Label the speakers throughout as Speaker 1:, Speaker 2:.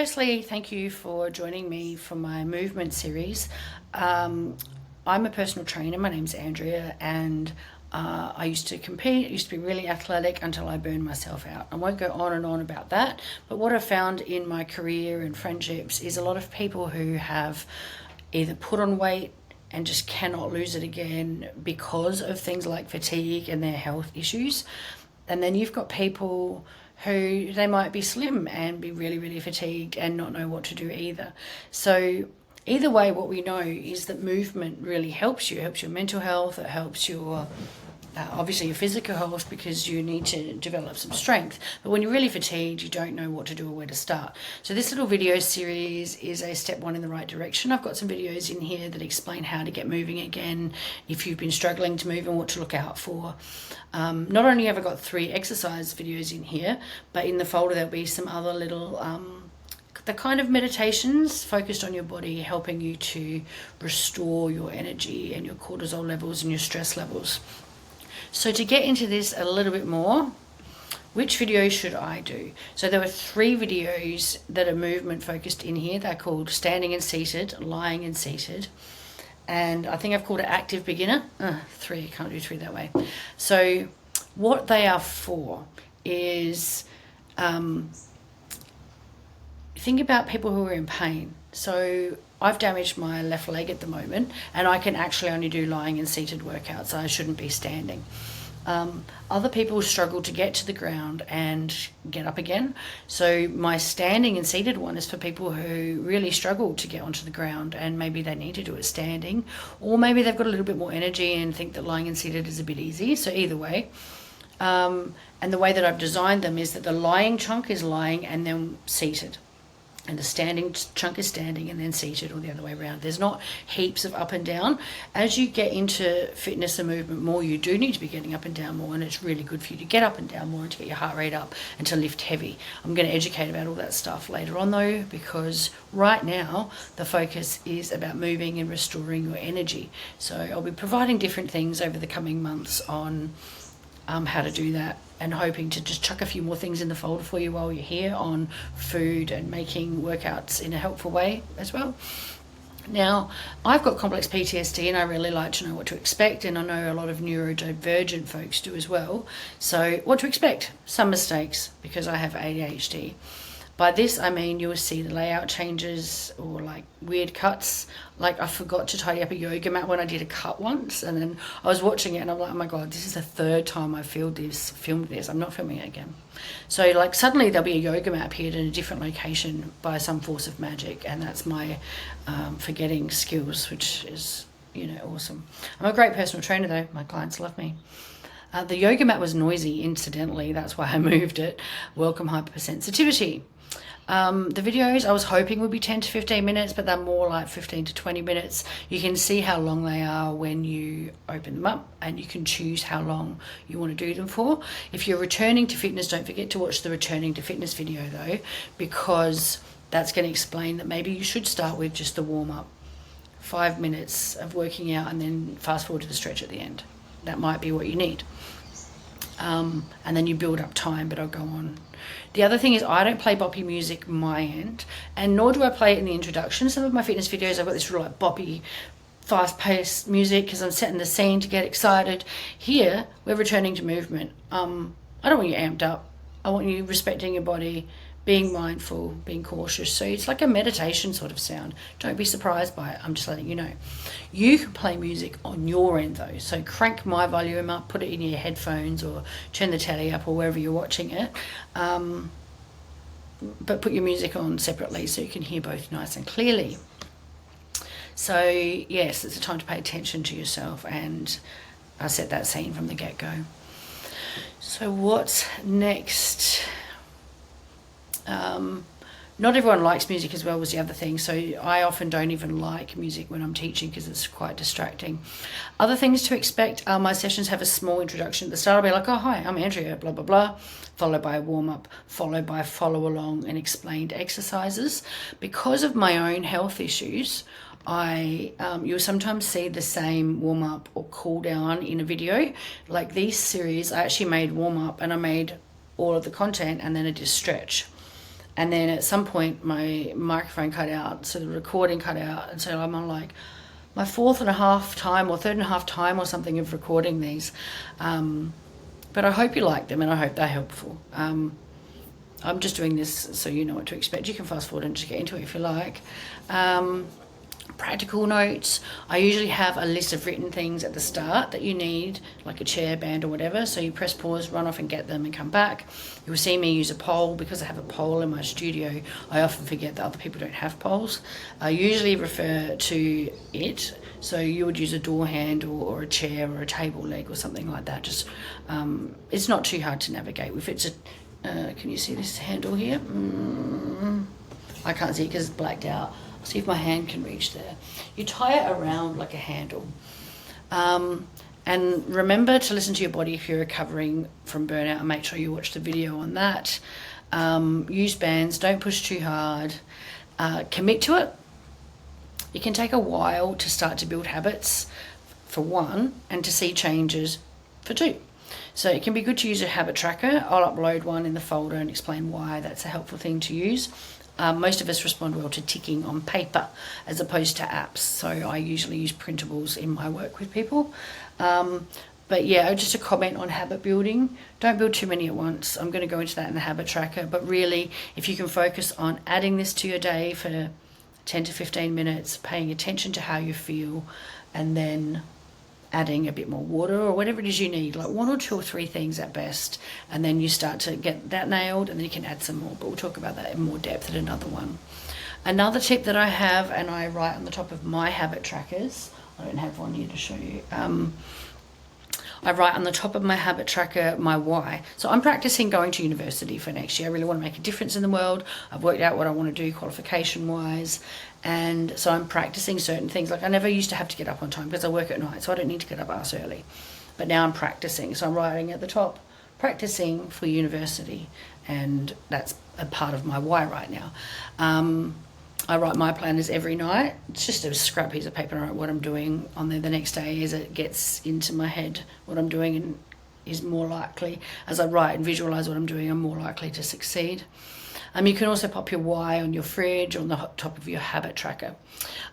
Speaker 1: firstly, thank you for joining me for my movement series. I'm a personal trainer. My name's Andria, and I used to compete. I used to be really athletic until I burned myself out. I won't go on and on about that, but what I've found in my career and friendships is a lot of people who have either put on weight and just cannot lose it again because of things like fatigue and their health issues. And then you've got people who they might be slim and be really, really fatigued and not know what to do either. So either way, what we know is that movement really helps you. It helps your mental health, it helps your obviously your physical health, because you need to develop some strength. But when you're really fatigued, you don't know what to do or where to start. So this little video series is a step one in the right direction. I've got some videos in here that explain how to get moving again if you've been struggling to move and what to look out for. Not only have I got 3 exercise videos in here, but in the folder there'll be some other little the kind of meditations focused on your body, helping you to restore your energy and your cortisol levels and your stress levels. So to get into this a little bit more, which video should I do? So there were 3 videos that are movement focused in here. They're called standing and seated, lying and seated, and I think I've called it active beginner. 3, I can't do 3 that way. So what they are for is think about people who are in pain. So I've damaged my left leg at the moment, and I can actually only do lying and seated workouts, so I shouldn't be standing. Other people struggle to get to the ground and get up again. So my standing and seated one is for people who really struggle to get onto the ground, and maybe they need to do it standing, or maybe they've got a little bit more energy and think that lying and seated is a bit easy. So either way. And the way that I've designed them is that the lying chunk is lying and then seated, and the standing chunk is standing and then seated, or the other way around. There's not heaps of up and down. As you get into fitness and movement more, you do need to be getting up and down more, and it's really good for you to get up and down more and to get your heart rate up and to lift heavy. I'm going to educate about all that stuff later on though, because right now the focus is about moving and restoring your energy. So I'll be providing different things over the coming months on how to do that, and hoping to just chuck a few more things in the folder for you while you're here on food and making workouts in a helpful way as well. Now, I've got complex PTSD, and I really like to know what to expect, and I know a lot of neurodivergent folks do as well. So what to expect? Some mistakes, because I have ADHD. By this I mean you'll see the layout changes, or like weird cuts. Like I forgot to tidy up a yoga mat when I did a cut once, and then I was watching it and I'm like, oh my god, this is the 3rd time I filmed this. I'm not filming it again. So like suddenly there'll be a yoga mat appeared in a different location by some force of magic, and that's my forgetting skills, which is, you know, awesome. I'm a great personal trainer though. My clients love me. The yoga mat was noisy, incidentally. That's why I moved it. Welcome hypersensitivity. The videos I was hoping would be 10 to 15 minutes, but they're more like 15 to 20 minutes. You can see how long they are when you open them up, and you can choose how long you want to do them for. If you're returning to fitness, don't forget to watch the returning to fitness video though, because that's going to explain that maybe you should start with just the warm-up, 5 minutes of working out, and then fast forward to the stretch at the end. That might be what you need. And then you build up time, but I'll go on. The other thing is I don't play boppy music my end, and nor do I play it in the introduction. Some of my fitness videos, I've got this real like boppy, fast-paced music because I'm setting the scene to get excited. Here, we're returning to movement. I don't want you amped up. I want you respecting your body, being mindful, being cautious. So it's like a meditation sort of sound. Don't be surprised by it. I'm just letting you know. You can play music on your end though. So crank my volume up, put it in your headphones, or turn the telly up, or wherever you're watching it. But put your music on separately so you can hear both nice and clearly. So yes, it's a time to pay attention to yourself, and I set that scene from the get-go. So what's next? Not everyone likes music as well, was the other thing. So I often don't even like music when I'm teaching because it's quite distracting. Other things to expect are my sessions have a small introduction at the start. I'll be like, oh, hi, I'm Andria, blah, blah, blah, followed by a warm-up, followed by follow along and explained exercises. Because of my own health issues, you'll sometimes see the same warm-up or cool down in a video. Like these series, I actually made warm-up and I made all of the content, and then I did stretch. And then at some point my microphone cut out, so the recording cut out, and so I'm on like my fourth and a half time or third and a half time or something of recording these. But I hope you like them, and I hope they're helpful. I'm just doing this so you know what to expect. You can fast forward and just get into it if you like. Practical notes. I usually have a list of written things at the start that you need, like a chair band or whatever. So you press pause, run off and get them and come back. You'll see me use a pole. Because I have a pole in my studio, I often forget that other people don't have poles. I usually refer to it. So you would use a door handle or a chair or a table leg or something like that. Just it's not too hard to navigate. If it's a can you see this handle here? I can't see it because it's blacked out. I'll see if my hand can reach there. You tie it around like a handle. And remember to listen to your body if you're recovering from burnout, and make sure you watch the video on that. Use bands, don't push too hard. Commit to it. It can take a while to start to build habits, for one, and to see changes, for two. So it can be good to use a habit tracker. I'll upload one in the folder and explain why that's a helpful thing to use. Most of us respond well to ticking on paper as opposed to apps. So I usually use printables in my work with people. But yeah, just a comment on habit building. Don't build too many at once. I'm going to go into that in the habit tracker. But really, if you can focus on adding this to your day for 10 to 15 minutes, paying attention to how you feel, and then adding a bit more water or whatever it is you need, like 1 or 2 or 3 things at best, and then you start to get that nailed, and then you can add some more, but we'll talk about that in more depth at another one. Another tip that I have, and I write on the top of my habit trackers, I don't have one here to show you, I write on the top of my habit tracker my why. So I'm practicing going to university for next year. I really want to make a difference in the world. I've worked out what I want to do qualification wise, and so I'm practicing certain things. Like I never used to have to get up on time because I work at night, so I don't need to get up ass early. But now I'm practicing, so I'm writing at the top, practicing for university, and that's a part of my why right now. I write my planners every night. It's just a scrap piece of paper, and I write what I'm doing on there the next day as it gets into my head, what I'm doing, and is more likely, as I write and visualise what I'm doing, I'm more likely to succeed. You can also pop your why on your fridge or on the top of your habit tracker.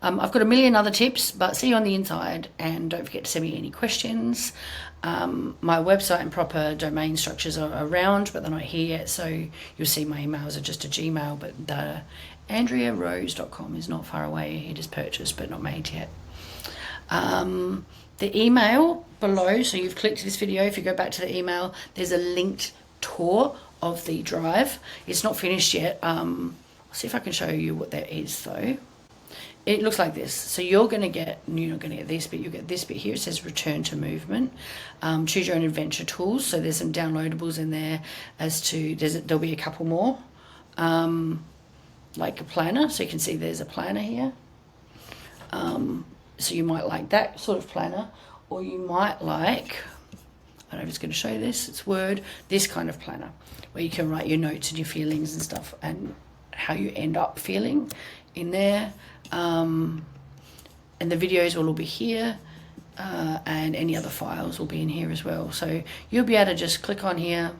Speaker 1: I've got a million other tips, but see you on the inside, and don't forget to send me any questions. My website and proper domain structures are around, but they're not here yet, so you'll see my emails are just a Gmail, but the AndriaRose.com is not far away. It is purchased but not made yet. The email below, so you've clicked this video, if you go back to the email, there's a linked tour of the drive. It's not finished yet. I'll see if I can show you what that is though. It looks like this. So you're not going to get this, but you'll get this bit here. It says return to movement. Choose your own adventure tools. So there's some downloadables in there there'll be a couple more. Like a planner, so you can see there's a planner here. So you might like that sort of planner, or you might like, I don't know if it's going to show you this, it's Word, this kind of planner, where you can write your notes and your feelings and stuff, and how you end up feeling in there. And the videos will all be here, and any other files will be in here as well. So you'll be able to just click on here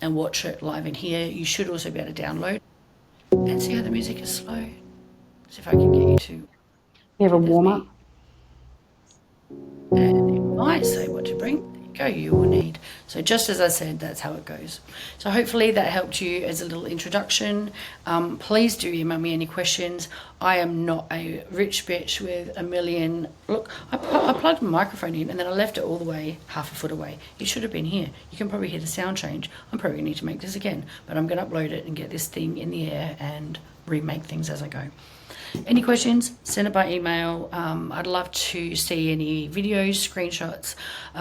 Speaker 1: and watch it live in here. You should also be able to download. And see how the music is slow? See if I can get you to...
Speaker 2: You have a warm-up?
Speaker 1: And it might say what to bring. There you go, you will need. So just as I said, that's how it goes. So hopefully that helped you as a little introduction. Please do email me any questions. I am not a rich bitch with a million... Look, I plugged my microphone in and then I left it all the way half a foot away. It should have been here. You can probably hear the sound change. I'm probably going to need to make this again, but I'm going to upload it and get this thing in the air and remake things as I go. Any questions, send it by email. I'd love to see any videos, screenshots,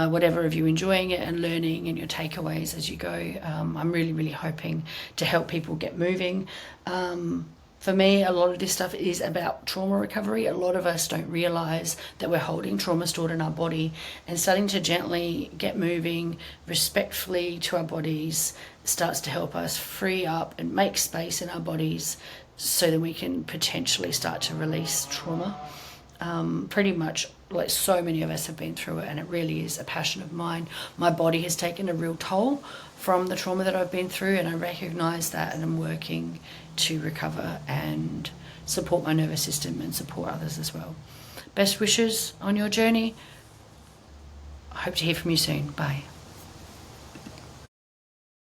Speaker 1: whatever of you enjoying it and learning and your takeaways as you go. I'm really, really hoping to help people get moving. For me, a lot of this stuff is about trauma recovery. A lot of us don't realise that we're holding trauma stored in our body, and starting to gently get moving respectfully to our bodies starts to help us free up and make space in our bodies so that we can potentially start to release trauma. Pretty much, like, so many of us have been through it, and it really is a passion of mine. My body has taken a real toll from the trauma that I've been through, and I recognise that, and I'm working to recover and support my nervous system and support others as well. Best wishes on your journey. I hope to hear from you soon. Bye.